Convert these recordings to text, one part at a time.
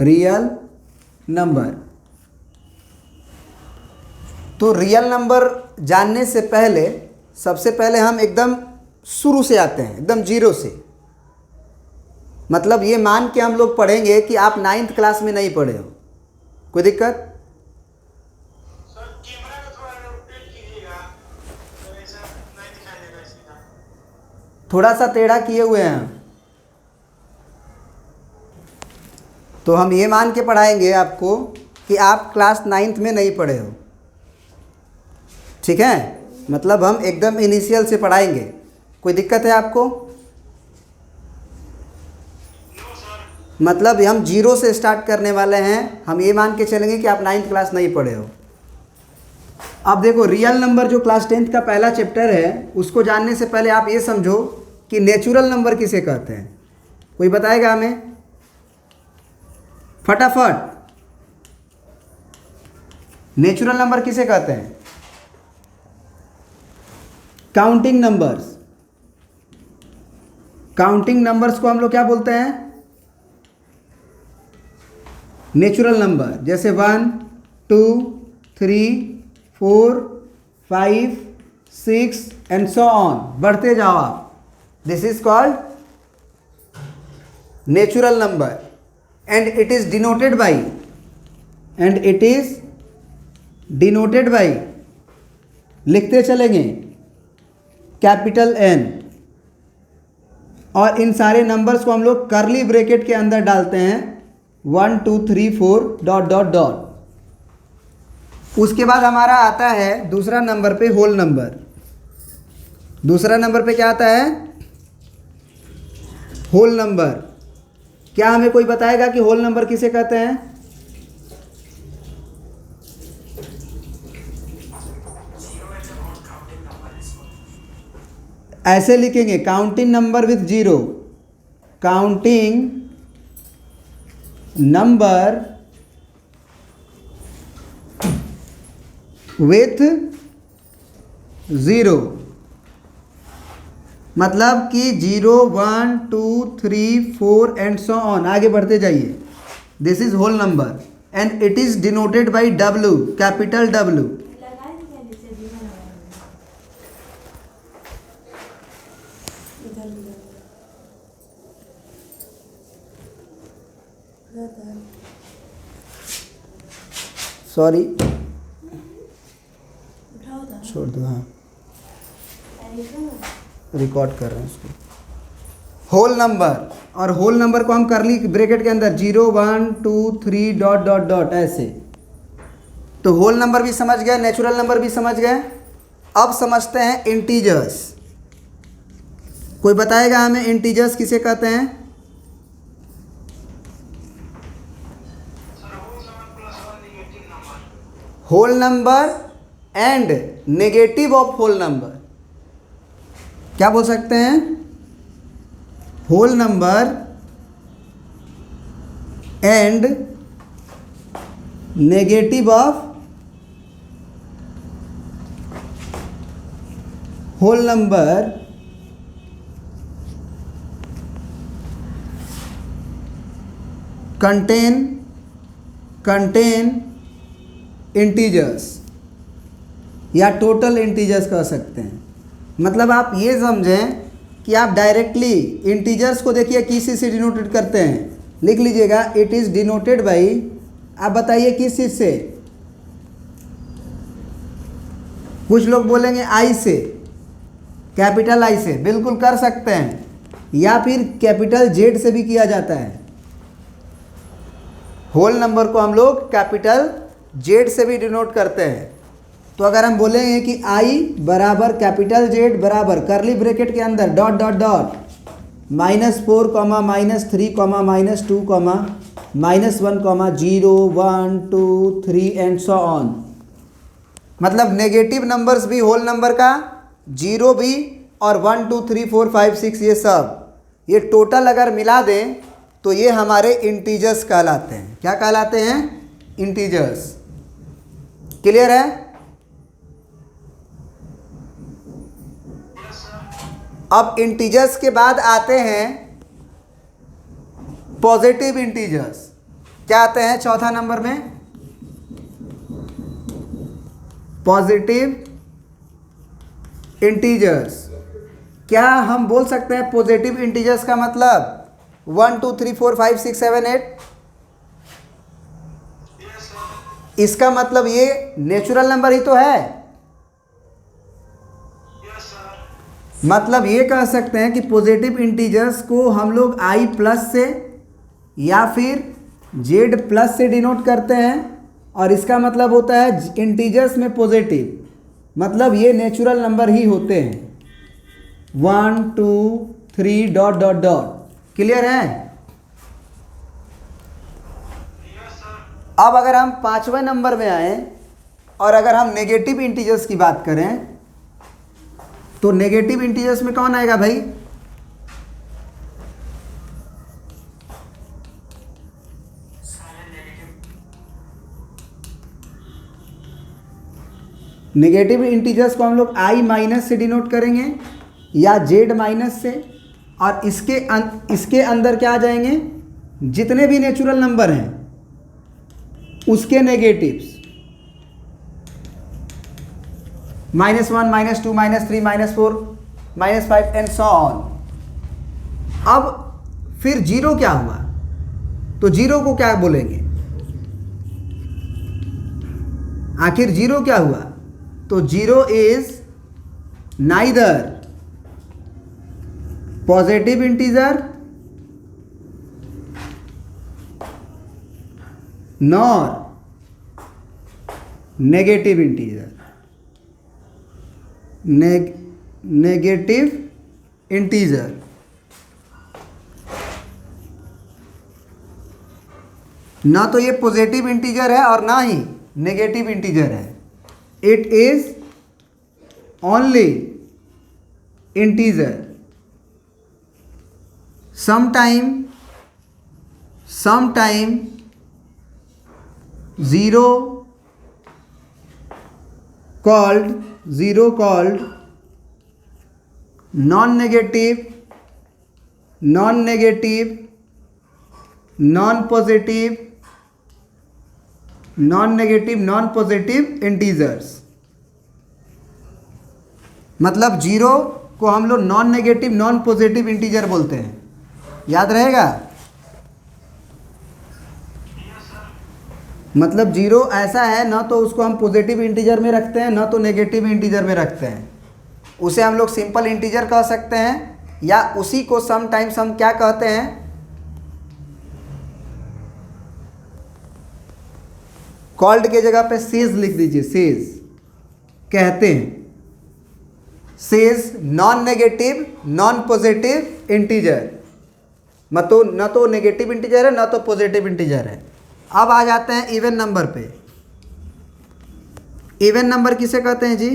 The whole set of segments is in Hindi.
Real number. तो रियल नंबर जानने से पहले सबसे पहले हम एकदम शुरू से आते हैं, एकदम जीरो से। मतलब ये मान के हम लोग पढ़ेंगे कि आप 9th क्लास में नहीं पढ़े हो। कोई दिक्कत? सर कैमरा को थोड़ा रोटेट कीजिएगा तो ऐसा नहीं दिखाई देगा सीधा। थोड़ा सा टेढ़ा किए हुए हैं। तो हम ये मान के पढ़ाएंगे आपको कि आप क्लास 9th में नहीं पढ़े हो। ठीक है, मतलब हम एकदम इनिशियल से पढ़ाएंगे। कोई दिक्कत है आपको? No sir. मतलब हम जीरो से स्टार्ट करने वाले हैं। हम ये मान के चलेंगे कि आप 9th क्लास नहीं पढ़े हो। अब देखो, रियल नंबर जो क्लास 10th का पहला चैप्टर है, उसको जानने से पहले आप ये समझो कि नेचुरल नंबर किसे कहते हैं। कोई बताएगा हमें फटाफट? नेचुरल नंबर किसे कहते हैं? Counting numbers. काउंटिंग नंबर्स को हम लोग क्या बोलते हैं? Natural number. जैसे 1 2 3 4 5 6 एंड सो ऑन, बढ़ते जाओ आप। This is called natural number and it is denoted by लिखते चलेंगे कैपिटल एन। और इन सारे नंबर्स को हम लोग कर्ली ब्रैकेट के अंदर डालते हैं 1 2 3 4 डॉट डॉट डॉट। उसके बाद हमारा आता है दूसरा नंबर पे होल नंबर। दूसरा नंबर पे क्या आता है? Whole number. क्या हमें कोई बताएगा कि होल नंबर किसे कहते हैं? ऐसे लिखेंगे counting number with zero. Counting number with zero. मतलब कि 0 1 2 3 4 एंड सो ऑन, आगे बढ़ते जाइए। This is whole number and it is denoted by W, capital W। Sorry, छोड़ दो। हाँ, रिकॉर्ड कर रहे हैं उसको। होल नंबर, और होल नंबर को हम करली ब्रैकेट के अंदर 0 1 2 3 डॉट डॉट डॉट ऐसे। तो होल नंबर भी समझ गए, नेचुरल नंबर भी समझ गए। अब समझते हैं इंटीजर्स। कोई बताएगा हमें इंटीजर्स किसे कहते हैं? Sir whole number plus one negative number. Whole number and negative of whole number. क्या बोल सकते हैं? Whole number and negative of whole number contain integers या टोटल इंटीजर्स कह सकते हैं। मतलब आप ये समझें कि आप डायरेक्टली इंटीजर्स को देखिए किस चीज़ से डिनोटेड करते हैं। लिख लीजिएगा, इट इज़ डिनोटेड बाई, आप बताइए किस चीज़ से? कुछ लोग बोलेंगे आई से, कैपिटल आई से, बिल्कुल कर सकते हैं, या फिर कैपिटल जेड से भी किया जाता है। होल नंबर को हम लोग कैपिटल जेड से भी डिनोट करते हैं। तो अगर हम बोलेंगे कि आई बराबर कैपिटल जेड बराबर करली ब्रैकेट के अंदर dot dot dot -4 -3 -2 -1 0 1 2 3 and so on. मतलब नेगेटिव नंबर्स भी होल नंबर का, 0 भी, और 1 2 3 4 5 6 ये सब, ये टोटल अगर मिला दें तो ये हमारे इंटीजर्स कहलाते हैं। क्या कहलाते हैं? इंटीजर्स। क्लियर है? अब इंटीजर्स के बाद आते हैं पॉजिटिव इंटीजर्स। क्या आते हैं चौथा नंबर में? Positive integers. क्या हम बोल सकते हैं पॉजिटिव इंटीजर्स का मतलब 1 2 3 4 5 6 7 8? Yes sir. इसका मतलब ये नेचुरल नंबर ही तो है। Yes sir. मतलब ये कह सकते हैं कि पॉजिटिव इंटीजर्स को हम लोग i प्लस से या फिर z प्लस से डिनोट करते हैं, और इसका मतलब होता है इंटीजर्स में पॉजिटिव, मतलब ये नेचुरल नंबर ही होते हैं। 1 2 3 डॉट डॉट डॉट। क्लियर है? Yes sir. अब अगर हम 5वें नंबर में आए और अगर हम नेगेटिव इंटीजर्स की बात करें, तो नेगेटिव इंटीजर्स में कौन आएगा भाई? नेगेटिव इंटीजर्स को हम लोग i माइनस से डिनोट करेंगे या z माइनस से, और इसके अंदर क्या आ जाएंगे? जितने भी नेचुरल नंबर हैं उसके नेगेटिव्स, -1 -2 -3 -4 -5 एंड सो ऑन। अब फिर जीरो क्या हुआ? तो जीरो को क्या बोलेंगे? आखिर जीरो क्या हुआ? तो zero is neither positive integer nor negative integer. Negative integer ना तो ये पॉजिटिव इंटीजर है और ना ही नेगेटिव इंटीजर है। It is only integer. sometime zero called non-negative, non-positive integers। मतलब जीरो को हम लोग non negative non positive integer बोलते हैं। याद रहेगा? मतलब जीरो ऐसा है, ना तो उसको हम पॉजिटिव इंटीजर में रखते हैं ना तो नेगेटिव इंटीजर में रखते हैं। उसे हम लोग सिंपल इंटीजर कह सकते हैं, या उसी को समटाइम्स हम क्या कहते हैं? कॉल्ड के जगह पे सेज लिख दीजिए। सेज कहते हैं। Says non negative non positive integer, मतलब ना तो नेगेटिव इंटीजर है ना तो पॉजिटिव इंटीजर है। अब आ जाते हैं इवन नंबर पे। इवन नंबर किसे कहते हैं जी?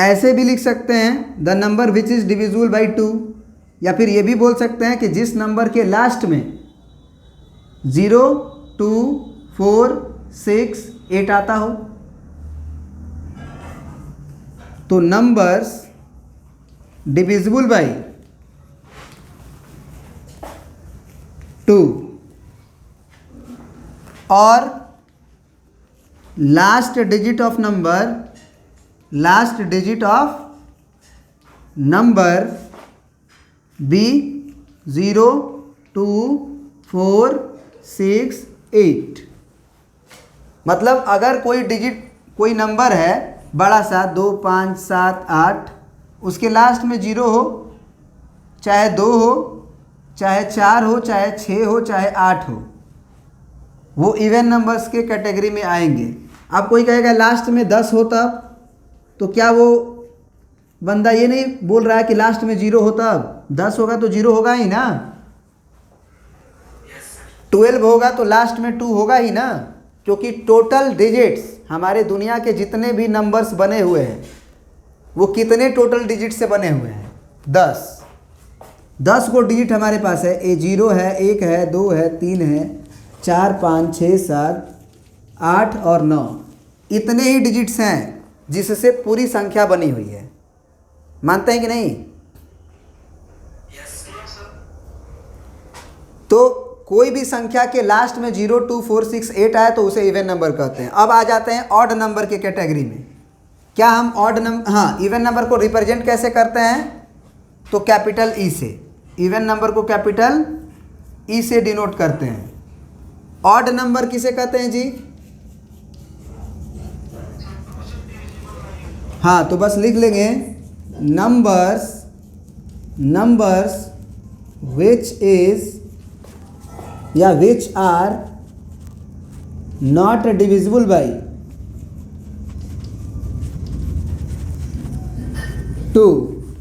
ऐसे भी लिख सकते हैं the number which is divisible by 2, या फिर ये भी बोल सकते हैं कि जिस नंबर के लास्ट में 0 2 4 6 8 आता हो। तो नंबर्स डिविजिबल बाई 2 और last digit of number be 0 2 4 6 8। मतलब अगर कोई नंबर है बड़ा सा 2 5 7 8, उसके लास्ट में 0 हो, चाहे 2 हो, चाहे 4 हो, चाहे 6 हो, चाहे 8 हो, वो इवन नंबर्स के कैटेगरी में आएंगे। अब कोई कहेगा लास्ट में 10 हो तब, तो क्या वो बंदा ये नहीं बोल रहा है कि लास्ट में 0 हो तब? 10 होगा तो 0 होगा ही ना। 12 होगा तो लास्ट में 2 होगा ही ना, क्योंकि टोटल डिजिट्स हमारे दुनिया के जितने भी नंबर्स बने हुए हैं वो कितने टोटल डिजिट से बने हुए हैं? 10 को डिजिट हमारे पास है। 0 है, 1 है, 2 है, 3 है, 4 5 6 7 8 और 9, इतने ही डिजिट्स हैं जिससे पूरी संख्या बनी हुई है। मानते हैं कि नहीं? Yes sir. तो कोई भी संख्या के लास्ट में 0, 2, 4, 6, 8 आए तो उसे इवन नंबर कहते हैं। अब आ जाते हैं ऑड नंबर के कैटेगरी में। क्या हम ऑड नंबर, हाँ, इवन नंबर को रिप्रेजेंट कैसे करते हैं? तो कैपिटल ई से। इवन नंबर को कैपिटल ई से डिनोट करते हैं। ऑड नंबर किसे कहते हैं जी? हाँ, तो बस लिख लेंगे नंबर्स विच इज या which are not divisible by 2।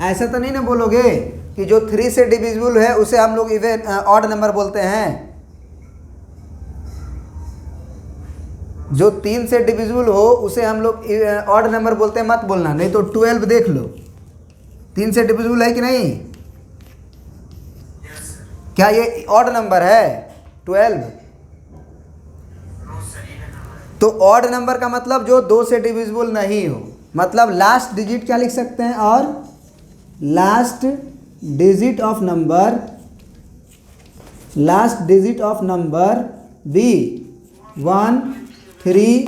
ऐसा तो नहीं ना बोलोगे कि जो 3 से डिविजिबल है उसे हम लोग इवन ऑड नंबर बोलते हैं। जो 3 से डिविजिबल हो उसे हम लोग ऑड नंबर बोलते हैं, मत बोलना, नहीं तो 12 देख लो, 3 से डिविजिबल है कि नहीं? क्या ये ऑड नंबर है 12? तो ऑड नंबर का मतलब जो 2 से डिविजिबल नहीं हो, मतलब लास्ट डिजिट क्या लिख सकते हैं? और last digit of number be 1, 3,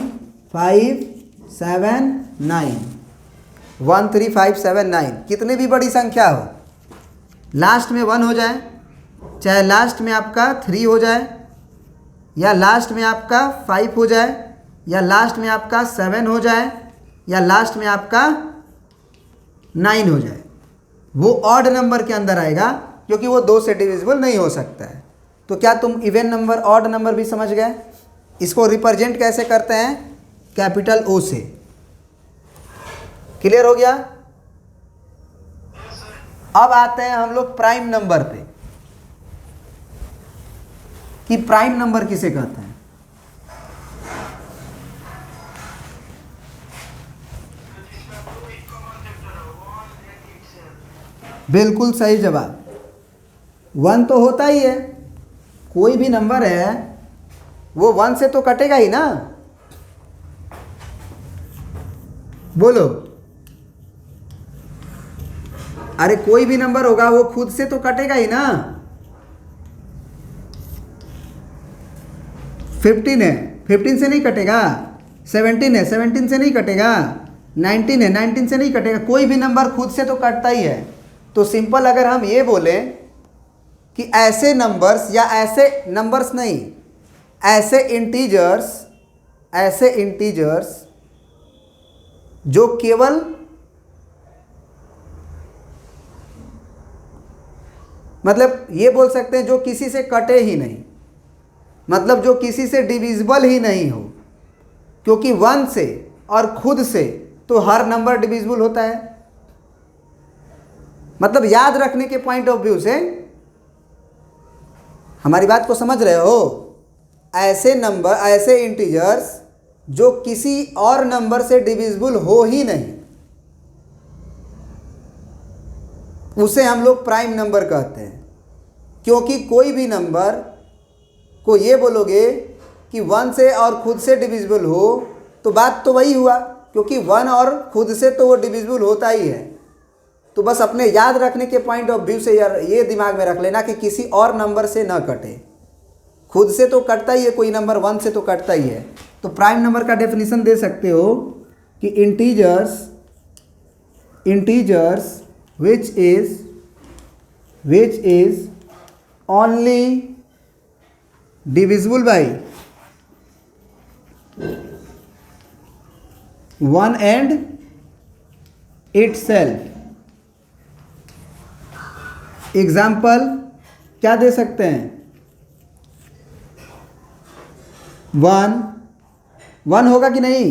5, 7, 9। 1, 3, 5, 7, 9 कितनी भी बड़ी संख्या हो, लास्ट में 1 हो जाए, चाहे लास्ट में आपका 3 हो जाए, या लास्ट में आपका 5 हो जाए, या लास्ट में आपका 7 हो जाए, या लास्ट में आपका 9 हो जाए, वो ऑड नंबर के अंदर आएगा, क्योंकि वो 2 से डिविजिबल नहीं हो सकता है। तो क्या तुम इवन नंबर, ऑड नंबर भी समझ गए? इसको रिप्रेजेंट कैसे करते हैं? कैपिटल ओ से। क्लियर हो गया? अब आते हैं हम लोग प्राइम नंबर पे, कि प्राइम नंबर किसे कहते हैं। बिल्कुल सही जवाब। 1 तो होता ही है, कोई भी नंबर है वो 1 से तो कटेगा ही ना। बोलो, अरे कोई भी नंबर होगा वो खुद से तो कटेगा ही ना। 15 है, 15 से नहीं कटेगा। 17 है, 17 से नहीं कटेगा। 19 है, 19 से नहीं कटेगा। कोई भी नंबर खुद से तो कटता ही है। तो सिंपल अगर हम ये बोलें कि ऐसे नंबर्स, या ऐसे नंबर्स नहीं, ऐसे इंटीजर्स जो केवल मतलब ये बोल सकते हैं जो किसी से कटे ही नहीं, मतलब जो किसी से डिविजिबल ही नहीं हो, क्योंकि 1 से और खुद से तो हर नंबर डिविजिबल होता है। मतलब याद रखने के पॉइंट ऑफ व्यू से हमारी बात को समझ रहे हो? ऐसे नंबर, ऐसे इंटीजर्स जो किसी और नंबर से डिविजिबल हो ही नहीं, उसे हम लोग प्राइम नंबर कहते हैं। क्योंकि कोई भी नंबर को ये बोलोगे कि 1 से और खुद से डिविजिबल हो, तो बात तो वही हुआ, क्योंकि 1 और खुद से तो वो डिविजिबल होता ही है। तो बस अपने याद रखने के पॉइंट ऑफ व्यू से यार ये दिमाग में रख लेना कि किसी और नंबर से ना कटे। खुद से तो कटता ही है कोई नंबर, 1 से तो कटता ही है। तो प्राइम नंबर का डेफिनेशन दे सकते हो कि integers which is only divisible by 1 and itself। Example क्या दे सकते हैं? 1 होगा कि नहीं?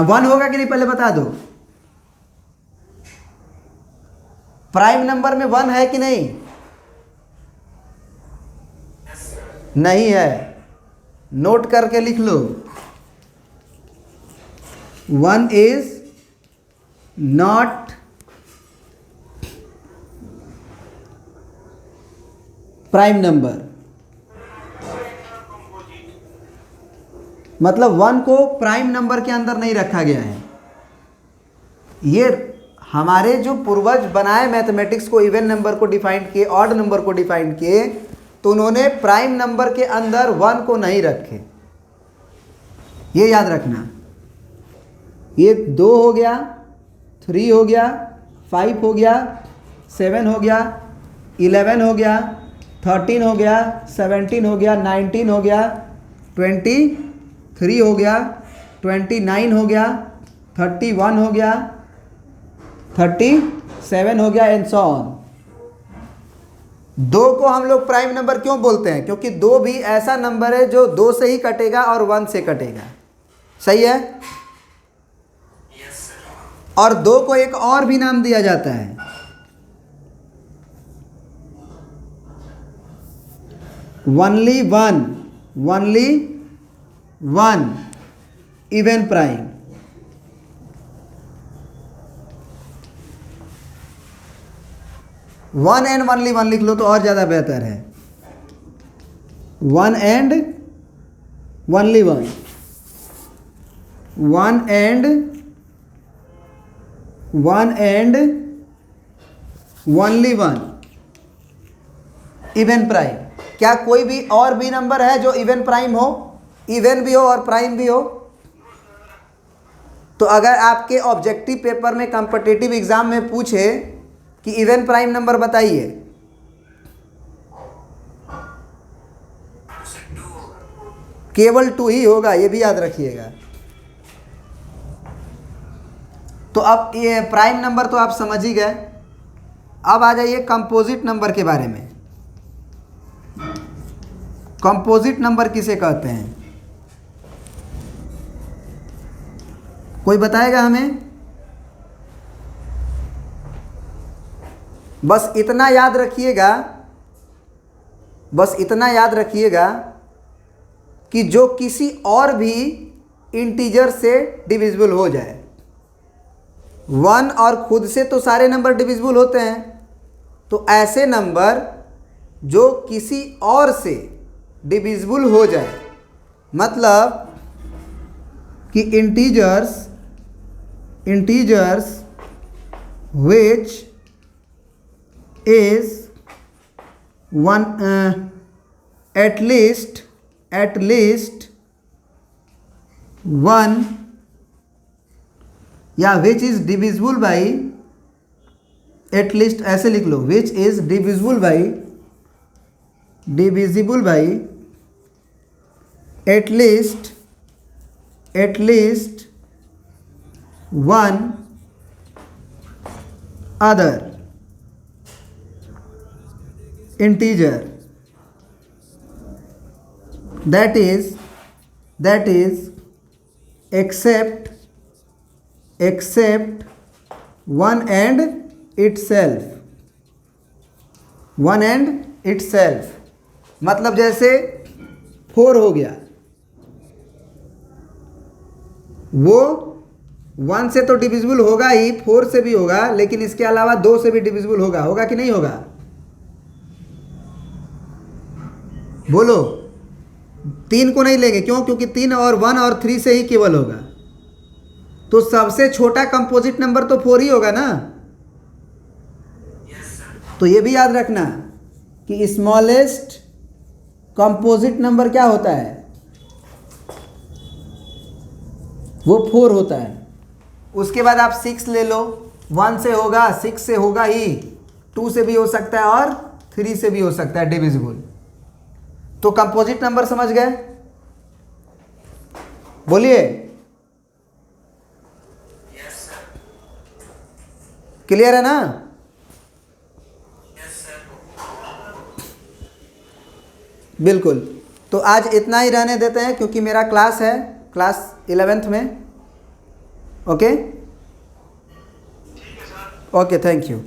1 होगा कि नहीं पहले बता दो। प्राइम नंबर में 1 है कि नहीं? नहीं है, नोट करके लिख लो। 1 इज नॉट प्राइम नंबर। मतलब 1 को प्राइम नंबर के अंदर नहीं रखा गया है। ये हमारे जो पूर्वज बनाए मैथमेटिक्स को, इवन नंबर को डिफाइन किए, ऑड नंबर को डिफाइन किए, तो उन्होंने प्राइम नंबर के अंदर 1 को नहीं रखे। ये याद रखना। ये 2 हो गया, 3 हो गया, 5 हो गया, 7 हो गया, 11 हो गया, 13 हो गया, 17 हो गया, 19 हो गया, 23 हो गया, 29 हो गया, 31 हो गया, 37 हो गया, एंड सो ऑन। 2 को हम लोग प्राइम नंबर क्यों बोलते हैं? क्योंकि 2 भी ऐसा नंबर है जो 2 से ही कटेगा और 1 से कटेगा। सही है? और 2 को एक और भी नाम दिया जाता है, only one even prime. One and only one लिख लो तो और ज़्यादा बेहतर है। 1 and only 1, 1 and only 1 even prime. क्या कोई भी और भी नंबर है जो इवन प्राइम हो, इवन भी हो और प्राइम भी हो? तो अगर आपके ऑब्जेक्टिव पेपर में कॉम्पिटिटिव एग्जाम में पूछे कि इवन प्राइम नंबर बताइए, केवल 2 ही होगा, ये भी याद रखिएगा। तो अब ये प्राइम नंबर तो आप समझ ही गए। अब आ जाइए कंपोजिट नंबर के बारे में। कंपोजिट नंबर किसे कहते हैं? कोई बताएगा हमें? बस इतना याद रखिएगा, कि जो किसी और भी इंटीजर से डिविजिबल हो जाए। 1 और खुद से तो सारे नंबर डिविजिबल होते हैं, तो ऐसे नंबर जो किसी और से डिविजिबल हो जाए, मतलब कि integers which is one at least one, या which is divisible by, at least ऐसे लिख लो, which is divisible by at least one other integer, that is except one and itself। मतलब जैसे 4 हो गया, वो 1 से तो डिविजिबल होगा ही, 4 से भी होगा, लेकिन इसके अलावा 2 से भी डिविजिबल होगा कि नहीं होगा? बोलो। 3 को नहीं लेंगे, क्यों? क्योंकि 3 और 1 और 3 से ही केवल होगा। तो सबसे छोटा कंपोजिट नंबर तो 4 ही होगा ना। तो ये भी याद रखना कि स्मॉलेस्ट कंपोजिट नंबर क्या होता है? वो 4 होता है। उसके बाद आप 6 ले लो, 1 से होगा, 6 से होगा ही, 2 से भी हो सकता है और 3 से भी हो सकता है डिविजिबल। तो कंपोजिट नंबर समझ गए? बोलिए। क्लियर है ना? बिल्कुल। तो आज इतना ही रहने देते हैं, क्योंकि मेरा क्लास है, क्लास 11th में। Okay, okay, thank you.